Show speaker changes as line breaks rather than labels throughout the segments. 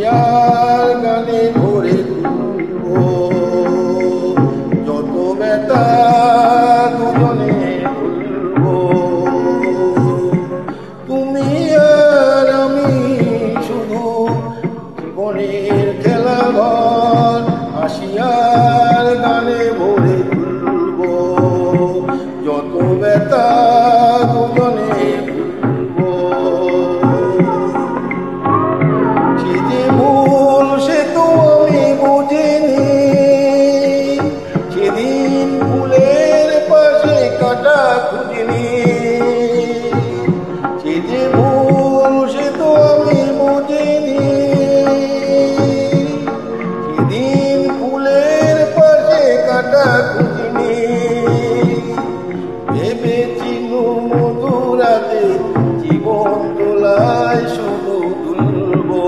হাসিয়ার গানে ভরে তুলবো যত ব্যথা দুজনে ভুলবো। তুমি আর আমি শুধু জীবনের খেলাঘর, হাসিয়ার গানে ভরে তুলবো যত ব্যথা দুজনে ভুলবো। সে যে ভুল সে তো আমি বুঝিনি, সেদিন ফুলের পাশে কাটা খুঁজিনি। সে যে ভুল সে তো আমি বুঝিনি, সেদিন ফুলের পাশে কাটা খুঁজিনি। ভেবেছিলু মধুরাতে জীবন দোলায় শুধু তুলবো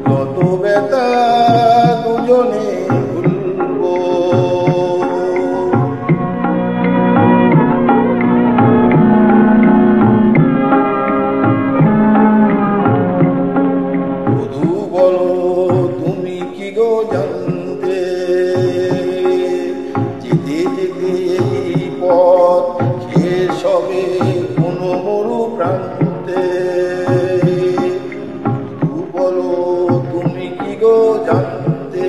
যত ব্যথা দুজনে ভুলবো। শুধু বলো তুমি কি গো জানতে, যেতে যেতে এই পথ শেষ হবে কোনো মরু প্রান্তে। শুধু বলো তুমি কি গো জানতে,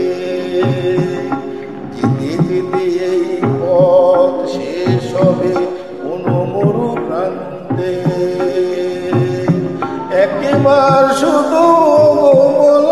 যেতে যেতে এই পথ শেষ হবে কোনো মরু প্রান্তে। একবার শুধু বলো